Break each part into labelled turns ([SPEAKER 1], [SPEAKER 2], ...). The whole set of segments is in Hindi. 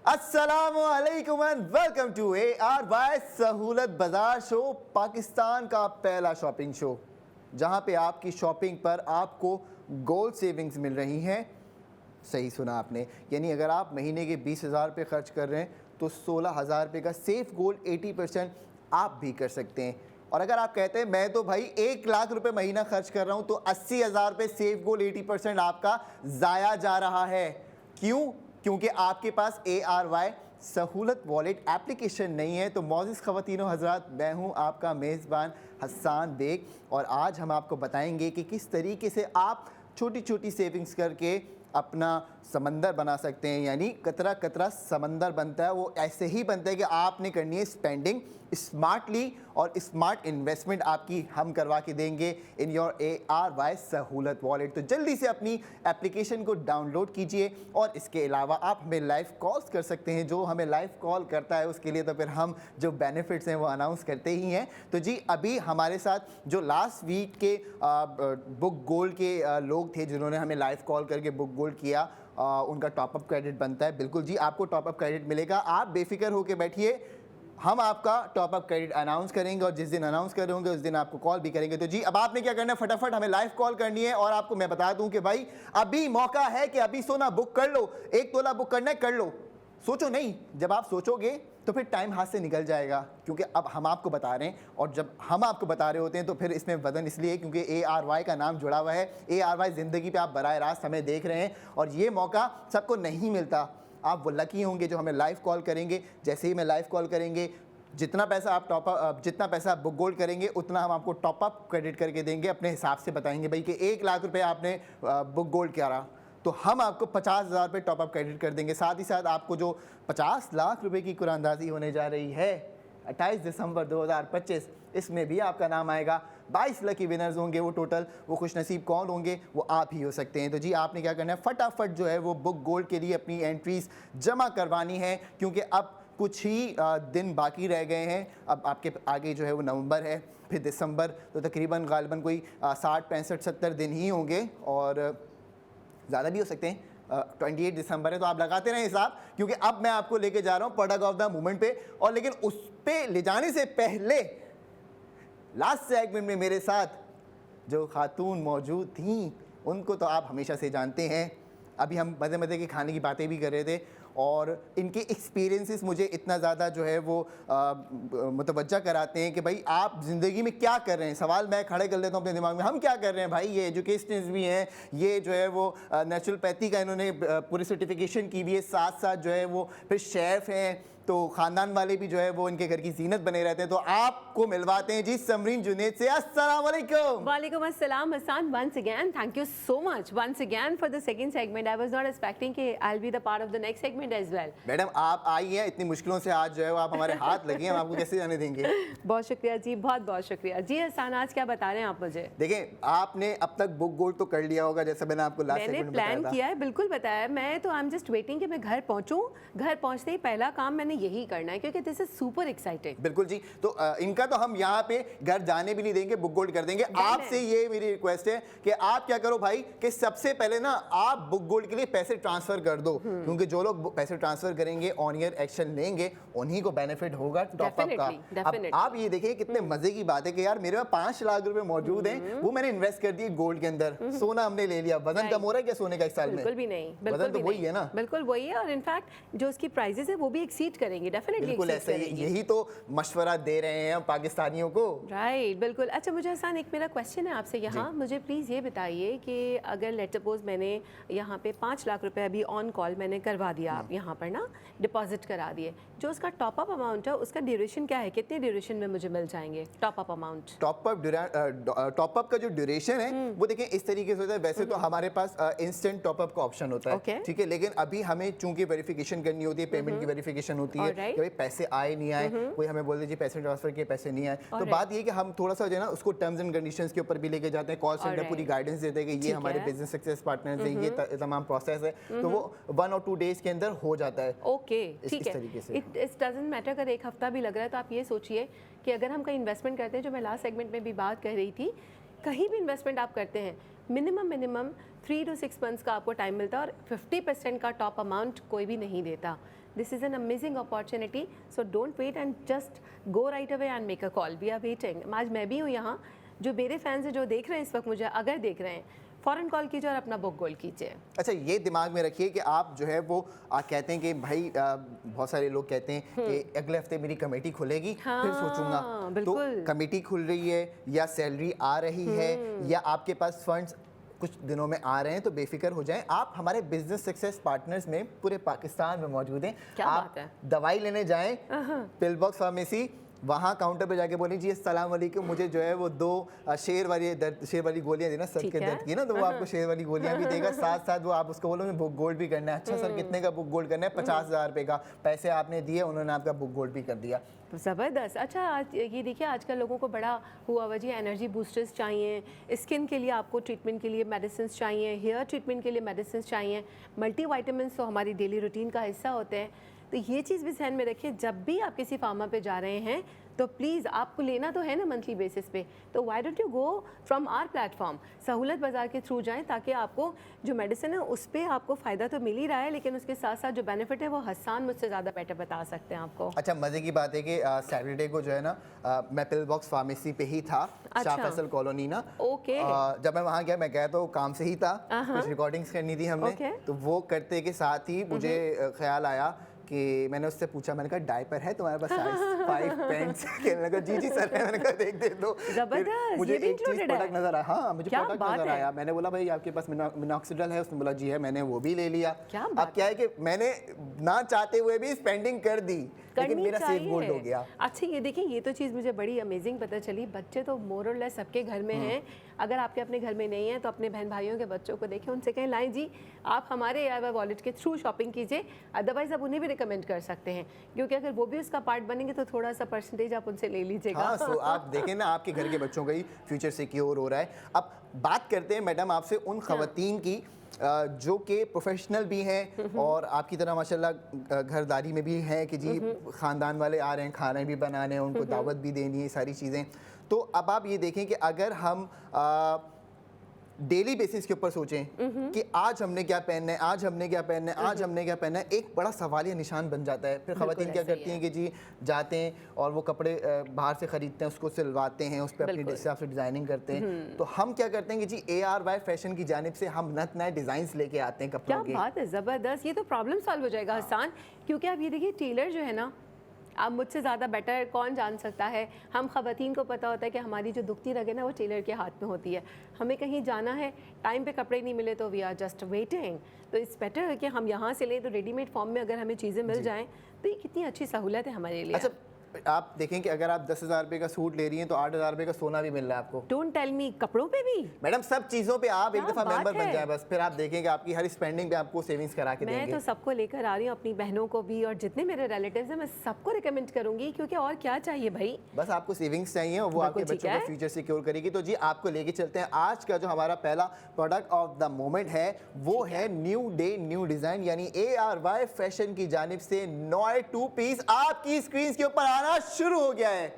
[SPEAKER 1] अस्सलामुअलैकुम एंड वेलकम टू ARY सहूलत बाजार शो, पाकिस्तान का पहला शॉपिंग शो जहां पे आपकी शॉपिंग पर आपको गोल्ड सेविंग्स मिल रही हैं। सही सुना आपने, यानी अगर आप महीने के 20,000 रुपये खर्च कर रहे हैं तो 16,000 रुपये का सेफ गोल्ड 80% आप भी कर सकते हैं। और अगर आप कहते हैं मैं तो भाई 1 लाख रुपए महीना खर्च कर रहा हूं तो 80,000 रुपये सेफ गोल्ड 80% आपका ज़ाया जा रहा है। क्यों? क्योंकि आपके पास ARY सहूलत वॉलेट एप्लीकेशन नहीं है। तो मौजूद ख़वातीनो हज़रात, मैं हूं आपका मेज़बान हसन बेग और आज हम आपको बताएंगे कि किस तरीके से आप छोटी छोटी सेविंग्स करके अपना समंदर बना सकते हैं। यानी कतरा कतरा समंदर बनता है, वो ऐसे ही बनता है कि आपने करनी है स्पेंडिंग स्मार्टली और स्मार्ट इन्वेस्टमेंट आपकी हम करवा के देंगे इन योर ARY सहूलत वॉलेट। तो जल्दी से अपनी एप्लीकेशन को डाउनलोड कीजिए और इसके अलावा आप हमें लाइव कॉल्स कर सकते हैं। जो हमें लाइव कॉल करता है उसके लिए तो फिर हम जो बेनिफिट्स हैं वो अनाउंस करते ही हैं। तो जी अभी हमारे साथ जो लास्ट वीक के बुक गोल्ड के लोग थे जिन्होंने हमें लाइव कॉल करके बुक गोल्ड किया, उनका टॉपअप क्रेडिट बनता है। बिल्कुल जी, आपको टॉपअप क्रेडिट मिलेगा, आप बेफिक्र होकर बैठिए। हम आपका टॉपअप क्रेडिट अनाउंस करेंगे और जिस दिन अनाउंस कर होंगे उस दिन आपको कॉल भी करेंगे। तो जी अब आपने क्या करना है, फटाफट हमें लाइव कॉल करनी है। और आपको मैं बता दूं कि भाई अभी मौका है कि अभी सोना बुक कर लो, 1 तोला बुक करना है कर लो। सोचो नहीं, जब आप सोचोगे तो फिर टाइम हाथ से निकल जाएगा, क्योंकि अब हम आपको बता रहे हैं। और जब हम आपको बता रहे होते हैं तो फिर इसमें वजन इसलिए क्योंकि ARY का नाम जुड़ा हुआ है। ARY ज़िंदगी पे आप बराह रास्त हमें देख रहे हैं और ये मौका सबको नहीं मिलता। आप वो लकी होंगे जो हमें लाइव कॉल करेंगे। जैसे ही मैं लाइव कॉल करेंगे, जितना पैसा आप बुक गोल्ड करेंगे उतना हम आपको टॉपअप क्रेडिट करके देंगे। अपने हिसाब से बताएंगे भाई कि 1 लाख रुपए आपने बुक गोल्ड करा तो हम आपको 50,000 रुपये टॉपअप क्रेडिट कर देंगे। साथ ही साथ आपको जो 50 लाख रुपए की कुरानंदाजी होने जा रही है 28 दिसंबर 2025, इसमें भी आपका नाम आएगा। 22 लकी विनर्स होंगे वो टोटल। वो खुशनसीब कौन होंगे वो आप ही हो सकते हैं। तो जी आपने क्या करना है, फटाफट जो है वो बुक गोल्ड के लिए अपनी एंट्रीज जमा करवानी है, क्योंकि अब कुछ ही दिन बाकी रह गए हैं। अब आपके आगे जो है वो नवंबर है, फिर दिसंबर, तो तकरीबन गालिबन कोई 60, 65, 70 दिन ही होंगे और ज़्यादा भी हो सकते हैं। 28 दिसंबर है तो आप लगाते रहें हिसाब, क्योंकि अब मैं आपको लेके जा रहा हूँ प्रोडक्ट ऑफ द मूवमेंट पे। और लेकिन उस पे ले जाने से पहले लास्ट सेगमेंट में मेरे साथ जो खातून मौजूद थी उनको तो आप हमेशा से जानते हैं। अभी हम मज़े मज़े के खाने की बातें भी कर रहे थे और इनके एक्सपीरियंसेस मुझे इतना ज़्यादा जो है वो मुतवज्जा कराते हैं कि भाई आप ज़िंदगी में क्या कर रहे हैं। सवाल मैं खड़े कर लेता हूँ अपने दिमाग में, हम क्या कर रहे हैं भाई। ये एजुकेशनिस्ट भी हैं, ये जो है वो नेचुरोपैथी का इन्होंने पूरी सर्टिफिकेशन की भी है, साथ साथ जो है वो फिर शेफ़ हैं, तो ख़ानदान वाले भी जो है वो इनके घर की जीनत बने रहते हैं। तो आपको मिलवाते हैं जी समरीन जुनैद से। अस्सलाम वालेकुम।
[SPEAKER 2] वालेकुम अस्सलाम Hasan, once again thank you so much once again for the second segment. I was not expecting कि I'll be the part of the next segment as well.
[SPEAKER 1] Madam आप आई हैं इतनी मुश्किलों से, आज जो है वो आप हमारे हाथ लगी हैं, हम आपको कैसे जाने देंगे।
[SPEAKER 2] बहुत शुक्रिया जी, बहुत बहुत शुक्रिया जी। हसन आज क्या बता रहे हैं आप मुझे?
[SPEAKER 1] देखें आपने अब तक बुक गोल्ड तो कर लिया होगा, जैसा मैंने आपको लास्ट
[SPEAKER 2] मैंने
[SPEAKER 1] सेगमेंट
[SPEAKER 2] प्लान किया है, बिल्कुल बताया। मैं तो आई एम जस्ट वेटिंग कि मैं घर पहुंचूं। घर पहुंचते ही पहला काम मैंने यही करना है, क्योंकि दिस इज सुपर एक्साइटिंग।
[SPEAKER 1] बिल्कुल जी। तो इनका तो हम यहाँ पे घर जाने भी नहीं देंगे, बुक गोल्ड कर देंगे। आपसे ये मेरी रिक्वेस्ट है कि आप क्या करो भाई कि सबसे पहले ना आप बुक गोल्ड के लिए पैसे ट्रांसफर कर दो, क्योंकि जो लोग पैसे ट्रांसफर करेंगे ऑन ईयर एक्शन लेंगे उन्हीं को बेनिफिट होगा टॉपअप का। अब आप ये देखिए कितने मजे की बात है कि यार मेरे पास 5 लाख रुपए मौजूद हैं, वो मैंने इन्वेस्ट कर दिए गोल्ड के अंदर। सोना हमने ले लिया, वजन कम हो रहा है क्या सोने का इस साल में?
[SPEAKER 2] बिल्कुल भी नहीं,
[SPEAKER 1] वजन तो वही है ना,
[SPEAKER 2] बिल्कुल वही है। और इनफैक्ट जो उसकी प्राइजेस है वो भी एक्सीड करेंगे, डेफिनेटली
[SPEAKER 1] बिल्कुल ऐसे ही। यही तो मशवरा दे रहे हैं पाकिस्तानियों को।
[SPEAKER 2] राइट, बिल्कुल। अच्छा मुझे हसन एक मेरा क्वेश्चन है आपसे यहाँ, मुझे प्लीज़ ये बताइए कि अगर लेट सपोज मैंने यहाँ पे 5 लाख रुपए अभी ऑन कॉल मैंने करवा दिया, आप यहाँ पर ना डिपॉजिट करा दिए, जो उसका टॉपअप अमाउंट है उसका ड्यूरेशन क्या है, कितने ड्यूरेशन में मुझे मिल जाएंगे टॉपअप अमाउंट?
[SPEAKER 1] टॉपअप का जो ड्यूरेशन है वो देखें इस तरीके से होता है। वैसे तो हमारे पास इंस्टेंट टॉपअप का ऑप्शन होता है, ठीक है, लेकिन अभी हमें चूंकि वेरिफिकेशन करनी होती है, पेमेंट की वेरिफिकेशन होती है कि भाई पैसे आए नहीं आए, कोई हमें बोल दीजिए पैसे ट्रांसफर किए पैसे नहीं आए, तो बात ये कि हम थोड़ा सा जो है ना उसको टर्म्स एंड कंडीशंस के ऊपर भी लेके जाते हैं। कॉल सेंटर पूरी गाइडेंस देते हैं कि ये हमारे बिजनेस सक्सेस पार्टनर्स हैं, ये तमाम प्रोसेस है, तो वो 1 और 2 डेज के अंदर हो जाता है।
[SPEAKER 2] ओके, ठीक है। इट डजंट मैटर अगर 1 हफ्ता भी लग रहा है। तो आप ये सोचिए कि अगर हम कहीं इन्वेस्टमेंट करते हैं, जो मैं लास्ट सेगमेंट में भी बात कर रही थी, कहीं भी इन्वेस्टमेंट आप करते हैं मिनिमम 3 to 6 मंथ्स का आपको टाइम मिलता है और 50% का टॉप अमाउंट कोई भी नहीं देता. This is an amazing opportunity, so don't wait and just go right away and make a call. We are waiting. आज मैं भी हूँ यहाँ, जो मेरे फैंस हैं जो देख रहे हैं इस वक्त मुझे, अगर देख रहे हैं फ़ौरन कॉल कीजिए और अपना बुक गोल्ड कीजिए.
[SPEAKER 1] अच्छा, ये दिमाग में रखिए कि आप जो है वो कहते हैं कि भाई बहुत सारे लोग कहते हैं कि अगले हफ्ते मेरी कमेटी खुलेगी, फिर सोचूंगा. तो
[SPEAKER 2] बिल्कुल.
[SPEAKER 1] कमेटी खुल रही है या सैलरी आ रही है या आपके पास फंड्स कुछ दिनों में आ रहे हैं, तो बेफिक्र हो जाएं. आप हमारे बिजनेस सक्सेस पार्टनर्स में पूरे पाकिस्तान में मौजूद हैं.
[SPEAKER 2] क्या
[SPEAKER 1] आप
[SPEAKER 2] बात है.
[SPEAKER 1] दवाई लेने जाएं पिल बॉक्स फार्मेसी, वहाँ काउंटर पे जाके बोलें जी अस्सलाम वालेकुम, मुझे जो है वो 2 शेर वाली गोलियाँ देना सर के दर्द की ना, तो वो आपको शेर वाली गोलियाँ भी देगा. साथ साथ वो आप उसको बोलो मैं बुक गोल्ड भी करना है. अच्छा सर कितने का बुक गोल्ड करना है? 50,000 रुपये का. पैसे आपने दिए, उन्होंने आपका बुक गोल्ड भी कर दिया.
[SPEAKER 2] ज़बरदस्त. अच्छा, आज ये देखिए आजकल लोगों को बड़ा हुआ वजह एनर्जी बूस्टर्स चाहिए, स्किन के लिए आपको ट्रीटमेंट के लिए मेडिसिन चाहिए, हेयर ट्रीटमेंट के लिए मेडिसिन चाहिए, मल्टीविटामिन्स तो हमारी डेली रूटीन का हिस्सा होते हैं. तो ये चीज़ भी ध्यान में रखिए, जब भी आप किसी फार्मा पे जा रहे हैं तो प्लीज़ आपको लेना तो है ना मंथली बेसिस पे, तो why don't you go from our platform, Sahulat Bazaar के थ्रू जाएं, ताकि आपको जो मेडिसिन है उस पर आपको फ़ायदा तो मिल ही रहा है, लेकिन उसके साथ साथ जो बेनिफिट है वो हसान मुझसे ज़्यादा बेटर बता सकते हैं आपको.
[SPEAKER 1] अच्छा, मज़े की बात है कि सैटरडे को जो है ना मैं पिल बॉक्स फार्मेसी पे ही था. शाह फैसल कॉलोनी ना.
[SPEAKER 2] ओके.
[SPEAKER 1] जब मैं वहाँ गया, मैं गया तो काम से ही था, कुछ रिकॉर्डिंग्स करनी थी हमने. तो वो करते के साथ ही मुझे ख्याल आया कि मैंने उससे पूछा, मैंने कहा डायपर है तुम्हारे पास साइज 5 पैंट्स? कहने लगा जी सर है. मैंने कहा देख दे दो. मुझे एक चीज़ प्रोडक्ट नजर आया. हाँ, मुझे प्रोडक्ट नजर आया. मैंने बोला भाई आपके पास मिनॉक्सिडिल है? उसने बोला जी है. मैंने वो भी ले लिया. अब क्या है कि मैंने ना चाहते हुए भी स्पेंडिंग कर दी, लेकिन मेरा सेफ गोल्ड हो गया.
[SPEAKER 2] अच्छा, ये देखिए ये तो चीज़ मुझे बड़ी अमेजिंग पता चली. बच्चे तो मोर और लेस सबके घर में हैं. अगर आपके अपने घर में नहीं है तो अपने बहन भाइयों के बच्चों को देखें, उनसे कहें लाएं जी आप हमारे AIY वॉलेट के थ्रू शॉपिंग कीजिए. अदरवाइज आप उन्हें भी रिकमेंड कर सकते हैं, क्योंकि अगर वो भी उसका पार्ट बनेंगे तो थोड़ा सा परसेंटेज आप उनसे ले लीजिएगा.
[SPEAKER 1] हाँ, सो आप देखें ना, आपके घर के बच्चों का ही फ्यूचर सिक्योर हो रहा है. अब बात करते हैं मैडम आपसे उन खवातीन की जो कि प्रोफेशनल भी हैं और आपकी तरह माशाल्लाह घरदारी में भी हैं कि जी ख़ानदान वाले आ रहे हैं, खाने भी बनाने हैं, उनको दावत भी देनी है, सारी चीज़ें. तो अब आप ये देखें कि अगर हम डेली बेसिस के ऊपर सोचें कि आज हमने क्या पहनना है, आज हमने क्या पहनना है, आज हमने क्या पहनना है, एक बड़ा सवालिया निशान बन जाता है. फिर ख़वातीन क्या करती हैं कि जी जाते हैं और वो कपड़े बाहर से ख़रीदते हैं, उसको सिलवाते हैं, उस पर अपनी हिसाब से डिज़ाइनिंग करते हैं. तो हम क्या करते हैं कि जी ARY फैशन की जानिब से हम नए डिज़ाइंस लेके आते हैं कपड़ों के.
[SPEAKER 2] क्या बात है, ज़बरदस्त. ये तो प्रॉब्लम सॉल्व हो जाएगा हसान, क्योंकि आप ये देखिए टेलर जो है ना, आप मुझसे ज़्यादा बेटर कौन जान सकता है. हम ख़वातीन को पता होता है कि हमारी जो दुखती रग है ना वो टेलर के हाथ में होती है. हमें कहीं जाना है, टाइम पे कपड़े नहीं मिले तो वी आर जस्ट वेटिंग. तो इट्स बेटर है कि हम यहाँ से लें, तो रेडीमेड फॉर्म में अगर हमें चीज़ें मिल जाएँ तो ये कितनी अच्छी सहूलत है हमारे लिए.
[SPEAKER 1] अच्छा, आप देखें कि अगर आप 10,000 रुपये का सूट ले रही हैं तो 8,000 रुपये का सोना भी मिल रहा है आपको.
[SPEAKER 2] डोंट टेल मी, कपड़ों पे भी
[SPEAKER 1] मैडम सब चीज़ों पे आप एक दफ़ा मेंबर बन जाए बस, फिर आप देखेंगे आपकी हर स्पेंडिंग पे आपको सेविंग्स करा के देंगे.
[SPEAKER 2] मैं तो सबको लेकर आ रही हूँ, अपनी बहनों को भी और जितने मेरे रिलेटिव्स हैं मैं सबको रिकमेंड करूंगी, क्योंकि और क्या चाहिए भाई,
[SPEAKER 1] बस आपको सेविंग्स चाहिए और वो आपके बच्चों का फ्यूचर सिक्योर करेगी. तो जी आपको लेके चलते हैं. आज का जो हमारा पहला प्रोडक्ट ऑफ द मोमेंट है वो है न्यू डे न्यू डिज़ाइन, यानी ARY फैशन की जानिब से नॉय 2 पीस आपकी स्क्रीन के ऊपर आना शुरू हो गया है.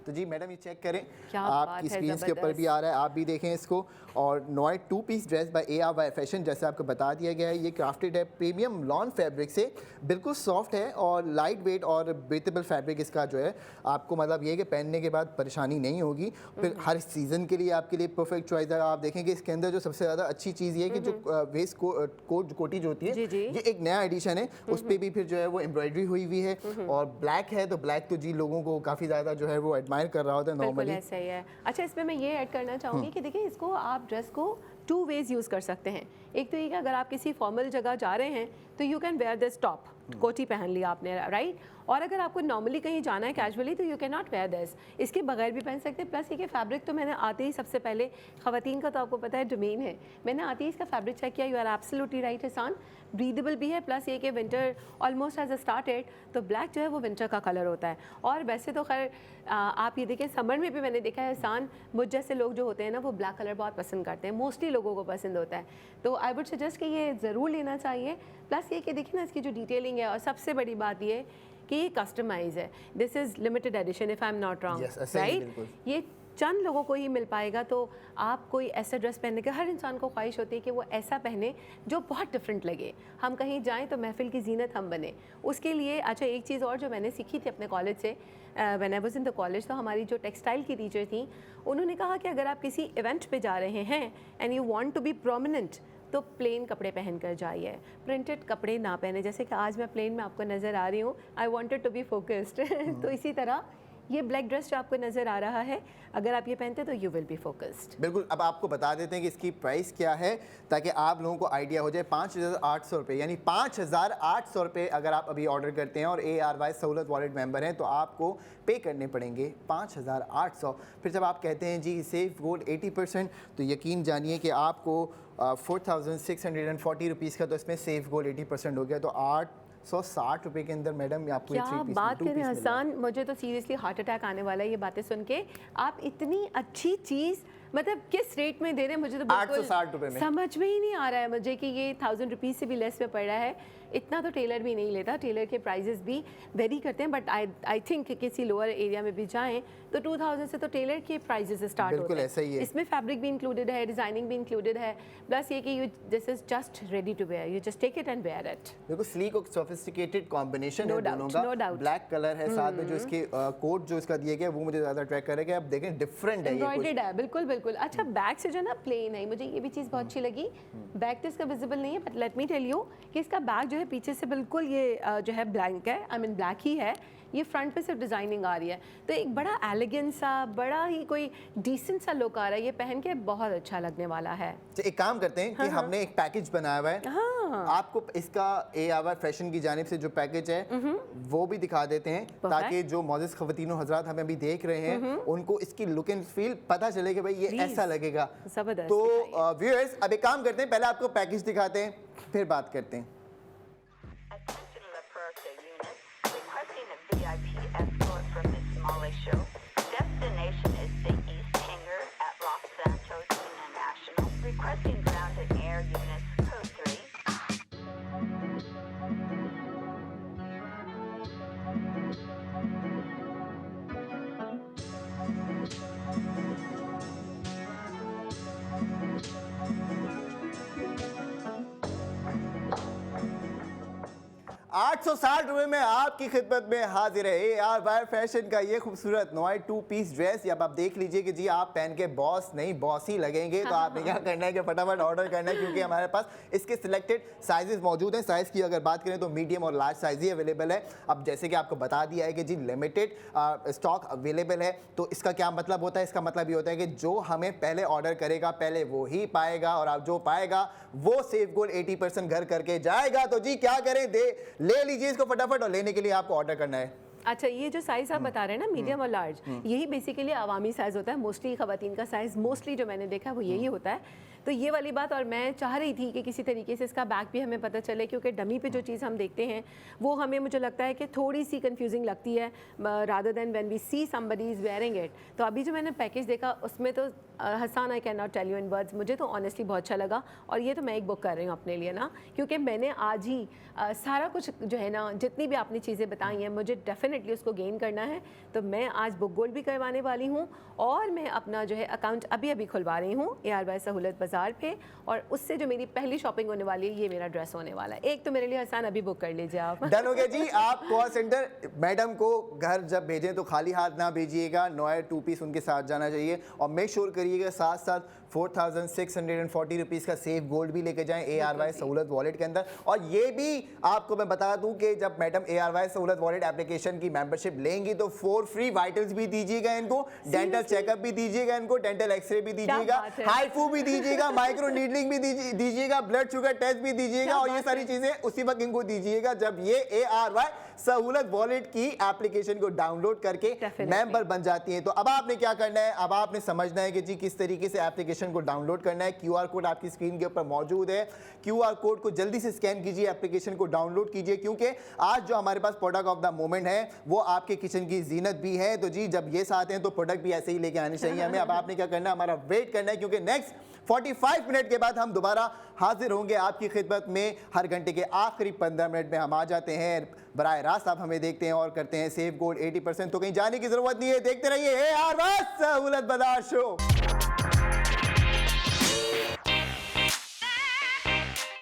[SPEAKER 1] तो जी मैडम ये चेक करें, आपकी स्क्रीन के ऊपर भी आ रहा है, आप भी देखें इसको. और नॉय 2 piece dress by ARY fashion, जैसे आपको बता दिया गया है, ये क्राफ्टेड है प्रीमियम लॉन फैब्रिक से, बिल्कुल सॉफ्ट है और लाइट वेट और ब्रीथेबल फैब्रिक इसका जो है आपको मतलब ये है कि पहनने के बाद परेशानी नहीं होगी. फिर हर सीज़न के लिए आपके लिए परफेक्ट चॉइस है. आप देखेंगे इसके अंदर जो सबसे ज़्यादा अच्छी चीज़ ये है कि जो वेस्ट कोटी जो होती है, ये एक नया एडिशन है. उस पर भी फिर जो है वो एम्ब्रॉयडरी हुई है और ब्लैक है, तो ब्लैक तो जी लोगों को काफ़ी ज़्यादा जो है वो एडमायर कर रहा होता है नॉर्मली.
[SPEAKER 2] ऐसा ही है. अच्छा, इसमें मैं ये ऐड करना चाहूँगी कि देखिए इसको आप ड्रेस को 2 वेज यूज़ कर सकते हैं. एक तो ये कि अगर आप किसी फॉर्मल जगह जा रहे हैं तो you can wear this top, कोटी पहन लिया आपने, राइट. और अगर आपको नॉर्मली कहीं जाना है कैजुअली तो you can not wear this, इसके बगैर भी पहन सकते हैं. प्लस ये कि फैब्रिक तो मैंने आते ही सबसे पहले, ख़वातीन का तो आपको पता है डोमेन है, मैंने आते ही इसका फैब्रिक चेक किया. You are absolutely right Hasan, breathable भी है. प्लस ये कि विंटर ऑलमोस्ट हैज़ स्टार्टेड, तो ब्लैक जो है वो विंटर का कलर होता है. और वैसे तो खैर आप ये देखें समर में भी मैंने देखा है हसान, मुझ जैसे लोग जो होते हैं ना वो ब्लैक कलर बहुत पसंद करते हैं, मोस्टली लोगों को पसंद होता है. तो आई वुड सजेस्ट कि ये ज़रूर लेना चाहिए. प्लस ये कि देखिए ना इसकी जो डिटेलिंग है, और सबसे बड़ी बात ये कि ये कस्टमाइज है. This is limited edition if I am not wrong, right. ये चंद लोगों को ही मिल पाएगा। तो आप कोई ऐसा ड्रेस पहनने का, हर इंसान को ख्वाहिश होती है कि वो ऐसा पहने जो बहुत डिफरेंट लगे, हम कहीं जाएं तो महफिल की जीनत हम बने। उसके लिए अच्छा एक चीज़ और जो मैंने सीखी थी अपने कॉलेज से, when I was in the college, तो हमारी जो टेक्सटाइल की टीचर थी उन्होंने कहा कि अगर आप किसी इवेंट पे जा रहे हैं and you want to be prominent तो प्लेन कपड़े पहन कर जाइए, प्रिंटेड कपड़े ना पहने। जैसे कि आज मैं प्लेन में आपको नज़र आ रही हूँ, I wanted to be focused. तो इसी तरह ये ब्लैक ड्रेस जो आपको नज़र आ रहा है, अगर आप ये पहनते हैं तो यू विल बी फोकस्ड।
[SPEAKER 1] बिल्कुल। अब आपको बता देते हैं कि इसकी प्राइस क्या है ताकि आप लोगों को आइडिया हो जाए। 5,800 रुपये, यानी 5,800 रुपये अगर आप अभी ऑर्डर करते हैं और ARY सहूलत वॉलेट मेंबर हैं तो आपको पे करने पड़ेंगे 5,800। फिर जब आप कहते हैं जी सेफ गोल्ड 80%, तो यकीन जानिए कि आपको 4,640 रुपीज़ का तो इसमें सेफ गोल्ड 80% हो गया, तो 860 रुपये के अंदर मैडम आपको
[SPEAKER 2] क्या बात करें हसन, मुझे तो सीरियसली हार्ट अटैक आने वाला है ये बातें सुन के। आप इतनी अच्छी चीज़ मतलब किस रेट में दे रहे हैं, मुझे तो
[SPEAKER 1] 860 रुपये में
[SPEAKER 2] समझ में ही नहीं आ रहा है मुझे कि ये 1000 रुपीज़ से भी लेस में पड़ रहा है। इतना तो टेलर भी नहीं लेता, टेलर के प्राइजेस भी वेरी करते हैं, बट आई थिंक किसी लोअर एरिया में भी जाएं तो 2000 से तो टेलर के प्राइजेस स्टार्ट होते हैं।
[SPEAKER 1] ऐसा ही है।
[SPEAKER 2] इसमें फैब्रिक भी इंक्लूडेड है, डिजाइनिंग भी इंक्लूडेड है, प्लस ये कि you this is just ready to wear, you just take it and wear it.
[SPEAKER 1] देखो स्लीक और सोफिस्टिकेटेड कॉम्बिनेशन है दोनों का।
[SPEAKER 2] no doubt.
[SPEAKER 1] ब्लैक कलर है, साथ में जो इसके कोट जो इसका दिए गए वो मुझे ज़्यादा अट्रैक्ट करेगा। आप देखें डिफरेंट है,
[SPEAKER 2] एम्ब्रॉयडर्ड है, बिल्कुल बिल्कुल। अच्छा बैक से जो ना प्लेन है, मुझे ये भी चीज़ बहुत अच्छी लगी। बैक तो इसका विजिबल नहीं है, but let me tell you कि इसका बैक जो है पीछे से बिल्कुल ये जो है ब्लैंक है, आई मीन ब्लैक ही है। ये फ्रंट पे सिर्फ डिजाइनिंग आ रही है, तो एक बड़ा एलिगेंट सा, बड़ा ही कोई डिसेंट सा लुक आ रहा है। ये पहन के बहुत अच्छा लगने वाला है।
[SPEAKER 1] तो एक काम करते हैं कि हमने एक पैकेज बनाया हुआ है, आपको इसका ARY फैशन की जानिब से जो पैकेज है वो भी दिखा देते हैं ताकि जो मौजूद खवातीनो हजरात हमें अभी देख रहे हैं उनको इसकी लुक एंड फील पता चले कि भाई ये ऐसा लगेगा।
[SPEAKER 2] जबरदस्त।
[SPEAKER 1] तो व्यूअर्स अब एक काम करते हैं, पहले आपको पैकेज दिखाते हैं फिर बात करते हैं।
[SPEAKER 3] Requesting a VIP escort from Miss Molly Show. Destination is the East Hangar at Los Santos International. Requesting ground and air units code 3.
[SPEAKER 1] ₹860 में आपकी खिदमत में हाजिर है ARY फैशन का ये खूबसूरत नॉय 2 पीस ड्रेस। अब आप देख लीजिए कि जी आप पहन के बॉस नहीं बॉस ही लगेंगे। तो आपने क्या करना है कि फटाफट ऑर्डर करना है, क्योंकि हमारे पास इसके सिलेक्टेड साइजेस मौजूद हैं। साइज़ की अगर बात करें तो मीडियम और लार्ज साइज ही अवेलेबल है। अब जैसे कि आपको बता दिया है कि जी लिमिटेड स्टॉक अवेलेबल है, तो इसका क्या मतलब होता है? इसका मतलब ये होता है कि जो हमें पहले ऑर्डर करेगा पहले वो ही पाएगा, और आप जो पाएगा वो सेफ गोल्ड 80% घर करके जाएगा। तो जी क्या करें, ले लीजिए इसको फटाफट, और लेने के लिए आपको ऑर्डर करना है।
[SPEAKER 2] अच्छा ये जो साइज आप बता रहे हैं ना मीडियम और लार्ज, यही बेसिकली अवामी साइज होता है। मोस्टली खवातीन का साइज मोस्टली जो मैंने देखा है वो यही होता है। तो ये वाली बात, और मैं चाह रही थी कि किसी तरीके से इसका बैक भी हमें पता चले, क्योंकि डमी पे जो चीज़ हम देखते हैं वो हमें मुझे लगता है कि थोड़ी सी कंफ्यूजिंग लगती है rather than when we see somebody is wearing it. तो अभी जो मैंने पैकेज देखा उसमें तो Hasan I can not tell you in words, मुझे तो ऑनेस्टली बहुत अच्छा लगा। और ये तो मैं एक बुक कर रही हूँ अपने लिए ना, क्योंकि मैंने आज ही सारा कुछ जो है ना, जितनी भी आपने चीज़ें बताई हैं मुझे डेफिनेटली उसको गेन करना है। तो मैं आज बुक गोल्ड भी करवाने वाली हूँ, और मैं अपना जो है अकाउंट अभी अभी खुलवा रही हूँ ARY सहूलत बाज़ार पे, और उससे जो मेरी पहली शॉपिंग होने वाली है ये मेरा ड्रेस होने वाला है। एक तो मेरे लिए हसन अभी बुक कर लीजिए आप।
[SPEAKER 1] डन हो गया जी। आप कॉल सेंटर मैडम को घर जब भेजें तो खाली हाथ ना भेजिएगा, नॉय 2 पीस उनके साथ जाना चाहिए, और मेक श्योर करिएगा साथ साथ 4,640 रुपीज़ का सेफ गोल्ड भी लेके जाएं ARY सहूलत वॉलेट के अंदर। और ये भी आपको मैं बता दूं कि जब मैडम ARY सहूलत वॉलेट एप्लीकेशन की मेंबरशिप लेंगी तो 4 फ्री वाइटल्स भी दीजिएगा इनको, डेंटल चेकअप भी दीजिएगा इनको, डेंटल एक्सरे भी दीजिएगा, हाईफू भी दीजिएगा, माइक्रो नीडलिंग भी दीजिएगा, ब्लड शुगर टेस्ट भी दीजिएगा, और ये सारी चीजें उसी वक्त इनको दीजिएगा जब ये ARY सहूलत वॉलेट की एप्लीकेशन को डाउनलोड करके मेंबर बन जाती हैं। तो अब आपने क्या करना है, अब आपने समझना है कि जी किस तरीके से एप्लीकेशन को डाउनलोड करना है। QR कोड आपकी स्क्रीन के ऊपर मौजूद है, QR कोड को जल्दी से स्कैन कीजिए, एप्लीकेशन को डाउनलोड कीजिए, क्योंकि आज जो हमारे पास प्रोडक्ट ऑफ द मोमेंट है वो आपके किचन की जीनत भी है। तो जी जब ये साथ हैं तो प्रोडक्ट भी ऐसे ही लेके आने चाहिए हमें। अब आपने क्या करना है, हमारा वेट करना है, क्योंकि नेक्स्ट 45 मिनट के बाद हम दोबारा हाजिर होंगे आपकी खिदमत में। हर घंटे के आखिरी 15 मिनट में हम आ जाते हैं, बराह रास्त आप हमें देखते हैं और करते हैं सेव गोल्ड 80%। तो कहीं जाने की जरूरत नहीं है, देखते रहिए AR सहूलत बाजार शो।